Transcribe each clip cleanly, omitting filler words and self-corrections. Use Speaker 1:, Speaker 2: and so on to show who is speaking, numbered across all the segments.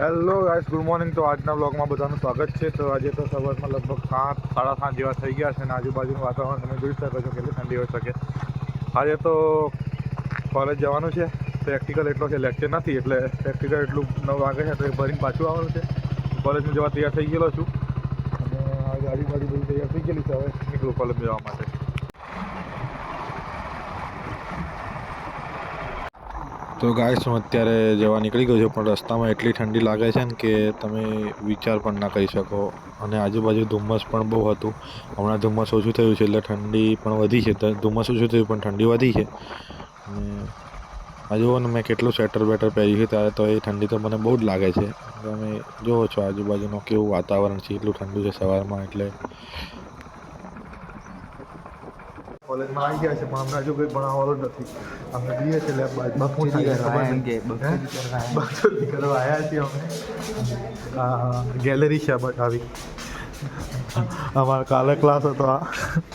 Speaker 1: Hello guys, good morning. તો આજના બ્લોગમાં બધાનું સ્વાગત છે. તો આજે તો સવારમાં લગભગ 7:30 જેવા થઈ ગયા છે અને આજુબાજુનું વાતાવરણ તમે જોઈ શકો છો કેટલી ઠંડી હોઈ શકે. આજે તો કોલેજ જવાનું છે. પ્રેક્ટિકલ એટલો છે, લેક્ચર નથી એટલે પ્રેક્ટિકલ એટલું 9 વાગે છે તો એ ભરીને પાછું આવવાનું છે. કોલેજમાં જવા તૈયાર થઈ ગયેલો છું અને આ ગાડી બધી તૈયાર થઈ ગયેલી છે. હવે નીકળું કોલેજ જવા માટે. તો ગાઈસ, હું અત્યારે જવા નીકળી ગયો છું, પણ રસ્તામાં એટલી ઠંડી લાગે છે ને કે તમે વિચાર પણ ના કરી શકો. અને આજુબાજુ ધુમ્મસ પણ બહુ હતું. હમણાં ધુમ્મસ ઓછું થયું છે એટલે ઠંડી પણ વધી છે. ધુમ્મસ ઓછું થયું પણ ઠંડી વધી છે. અને આ જુઓ ને, મેં કેટલું સ્વેટર બેટર પહેર્યું છે ત્યારે તો એ ઠંડી તો મને બહુ જ લાગે છે. તમે જુઓ છો આજુબાજુનું કેવું વાતાવરણ છે, એટલું ઠંડુ છે સવારમાં. એટલે કોલેજમાં આવી ગયા છે પણ અમને હજુ કંઈ ભણાવવાનું નથી. અમે જઈએ છીએ લેબ બાજુ. શું થાય ખબર નહીં. બકચોદી કરવા આવ્યા છીએ અમે. ગેલેરી છે આવી. અમારો કાલે ક્લાસ હતો.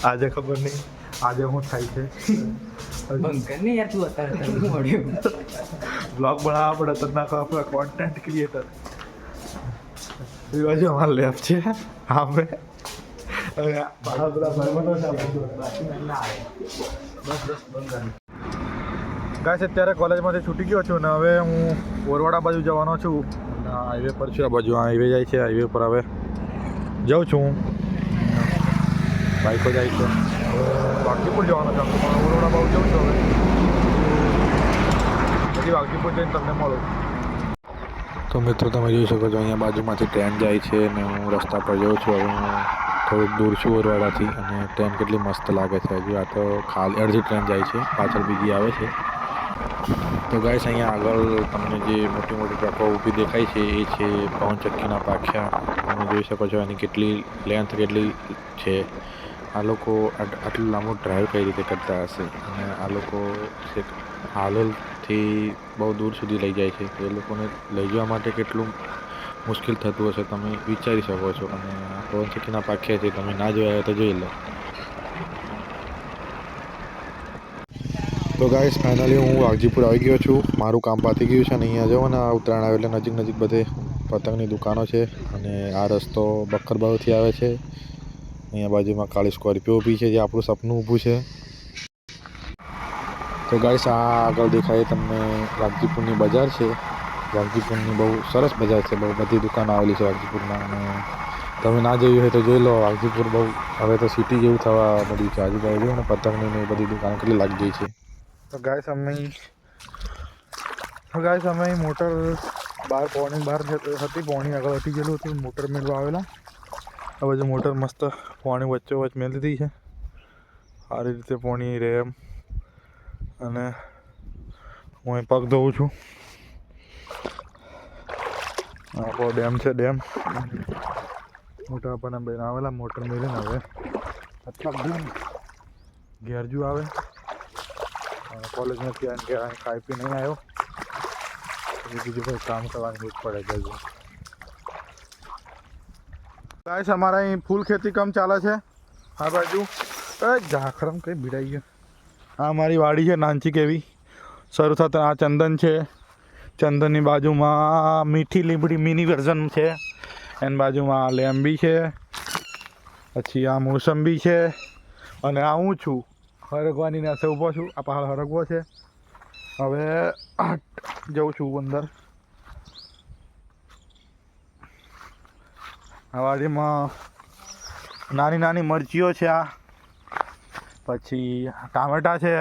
Speaker 1: આજે ખબર નહીં આજે શું થાય છે. બ્લોગ બનાવવા પડે તો નાખો આપણે કોન્ટેન્ટ ક્રિએટર. એ બાજુ અમારો લેબ છે. આપણે ગાઈસ, અત્યારે કોલેજમાંથી છૂટી ગયો છું અને હવે હું ઓરવાડા બાજુ જવાનો છું. હાઈવે પર છે. આ બાજુ હાઈવે જાય છે. હાઈવે પર હવે જાઉં છું હું. બાઈકો જાય છે. વાઘજીપુર જવાનો છે પણ ઓરવાડા બાજુ જાઉં છું. હવે પછી વાઘજીપુર જઈને તમને મળું. તો મિત્રો, તમે જોઈ શકો છો અહીંયા બાજુમાંથી ટ્રેન જાય છે અને હું રસ્તા પર જાઉં છું. હવે હું થોડુંક દૂર છું ઓરવાડાથી અને ટ્રેન કેટલી મસ્ત લાગે છે. હજુ આ તો ખાલી અડધી ટ્રેન જાય છે, પાછળ બીજી આવે છે. તો ગાઈસ, અહીંયા આગળ તમને જે મોટી મોટી ટ્રકો ઊભી દેખાય છે એ છે પવનચક્કીના પાખિયા. તમે જોઈ શકો છો એની કેટલી લેન્થ કેટલી છે. આ લોકો આટલું લાંબુ ડ્રાઈવ કઈ રીતે કરતા હશે. અને આ લોકો હાલોલથી બહુ દૂર સુધી લઈ જાય છે. એ લોકોને લઈ જવા માટે કેટલું મુશ્કેલ થતું હશે તમે વિચારી શકો છો. અને આ પવનચક્કીના પાખિયા છે, તમે ના જોયા હોય તો જોઈ લો. તો ગાઈસ, ફાઇનલી હું વાઘજીપુર આવી ગયો છું. મારું કામ પતી ગયું છે અને અહીંયા જુઓ ને, ઉત્તરાયણ આવે એટલે નજીક નજીક બધે પતંગની દુકાનો છે. અને આ રસ્તો બક્કરબાવથી આવે છે. અહીંયા બાજુમાં કાળી સ્કોર્પિયો ઊભી છે, જે આપણું સપનું ઊભું છે. તો ગાઈસ, આ આગળ દેખાય તમને વાઘજીપુરની બજાર છે. વાઘજીપુરની બહુ સરસ બજાર છે. બહુ બધી દુકાનો આવેલી છે વાઘજીપુરમાં. અને તમે ના જોયું હોય તો જોઈ લો. વાઘજીપુર બહુ હવે તો સિટી જેવું થવા મળ્યું છે. આજુબાજુ ને પતંગની ને બધી દુકાનો કેટલી લાગી ગઈ છે. તો ગાઈસ, અમે મોટર બહાર પોણી બહાર હતી. પોણી આગળ હટી ગયેલું હતું. મોટર મેળવા આવેલા. આ બાજુ મોટર મસ્ત પોણી વચ્ચોવચ્ચ મેળી દીધી છે. સારી રીતે પોણી રહે એમ. અને હું અહીં પગ ધોઉં છું. આપણો ડેમ છે. ડેમ મોટા આપણને બેન આવેલા મોટર મેળવીને હવે ઘેરજુ આવે. કોલેજમાંથી આવીને ઘેર ખાઈ પી નહીં આવ્યો. બીજું કોઈ કામ કરવાની ભૂખ પડે જલ્દી. ગાઈસ, અમારા અહીં ફૂલ ખેતી કામ ચાલે છે. આ બાજુ ઝાખરમ કઈ ભીડાઈ ગયો. આ મારી વાડી છે નાનચી કેવી. શરૂ થતાં આ ચંદન છે. ચંદનની બાજુમાં મીઠી લીમડી મિની વર્ઝન છે. એની બાજુમાં લેમ્બી છે. પછી આ મોસંબી છે. અને આ હું છું હરગવાની નાસે ઊભો છું. આ પહાડ હરગવો છે. હવે જઉં છું અંદર. આ વાડીમાં નાની નાની મરચીઓ છે. આ પછી ટામેટા છે,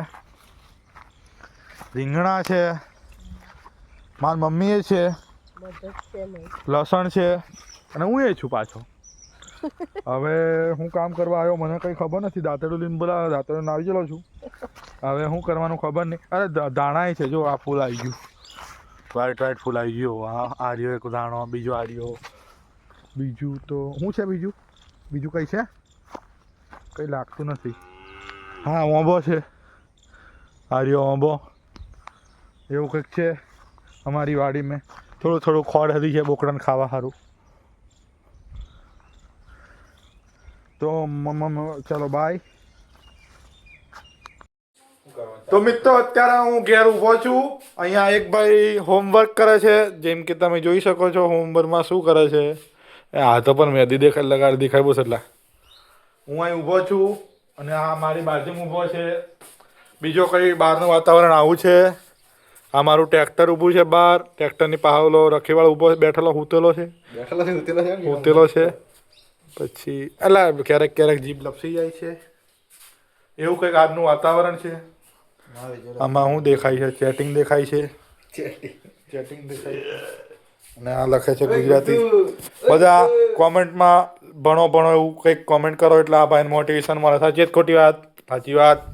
Speaker 1: રીંગણા છે, મારી મમ્મી એ છે, લસણ છે અને હું એ છું પાછો. હવે હું કામ કરવા આવ્યો મને કંઈ ખબર નથી. દાંતરડું લઈને બોલાવે, દાંતરડું આવી ગયેલો છું. હવે શું કરવાનું ખબર નહીં. અરે દાણા છે. જો આ ફૂલ આવી ગયું, વ્હાઈટ વ્હાઈટ ફૂલ આવી ગયો. આ રહ્યો એક દાણો, બીજો આ રહ્યો. બીજું તો શું છે? બીજું કંઈ છે? કંઈ લાગતું નથી. હા, ઓંબો છે. આ રહ્યો ઓંબો. એવું કંઈક છે અમારી વાડીમાં. થોડું ખોડ હતી છે બોકડાને ખાવા સારું. તો ચલો બાય. તો મિત્રો અત્યારે હું ઘેર ઊભો છું. અહીંયા એક ભાઈ હોમવર્ક કરે છે. જેમ કે તમે જોઈ શકો છો હોમવર્કમાં શું કરે છે. આ તો પણ મહેંદી દેખાય બસ એટલા. હું અહીં ઊભો છું અને આ મારી બાજુમાં ઊભો છે. બીજો કંઈ બહારનું વાતાવરણ આવું છે. આ મારું ટ્રેક્ટર ઊભું છે બહાર. ટ્રેક્ટરની પાહલો રખીવાળ ઊભો બેઠેલો હૂતેલો છે. હૂતેલો છે. પછી એટલે ક્યારેક ક્યારેક જીભ લપસી જાય છે. એવું કંઈક આજનું વાતાવરણ છે. આમાં શું દેખાય છે? ચેટિંગ દેખાય છે. ચેટિંગ દેખાય છે. અને આ લખે છે ગુજરાતી. બધા કોમેન્ટમાં ભણો એવું કંઈક કોમેન્ટ કરો એટલે આ ભાઈને મોટિવેશન મળે. સાચી ખોટી વાત? સાચી વાત.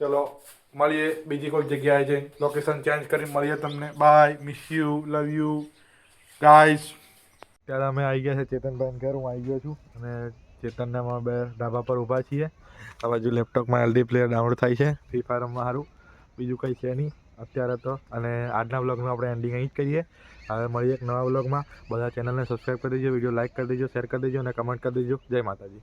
Speaker 1: ચલો મળીએ બીજી કોઈ જગ્યાએ જઈને. લોકેશન ચેન્જ કરીને મળીએ તમને. Bye. Miss you. Love you guys. ત્યારે અમે આવી ગયા છે ચેતનભાઈ ઘર. હું આવી ગયો છું અને ચેતનને અમે બે ધાબા પર ઊભા છીએ. આ બાજુ લેપટોપમાં એલડી પ્લેયર ડાઉનલોડ થાય છે ફ્રી ફાયર રમવા સારું. બીજું કંઈ છે નહીં અત્યારે તો. અને આજના વ્લોગનું આપણે એન્ડિંગ અહીં જ કરીએ. હવે મળીએ એક નવા વ્લોગમાં. બધા ચેનલને સબસ્ક્રાઈબ કરી દેજો, વિડીયો લાઇક કરી દેજો, શેર કરી દેજો અને કમેન્ટ કરી દેજો. જય માતાજી.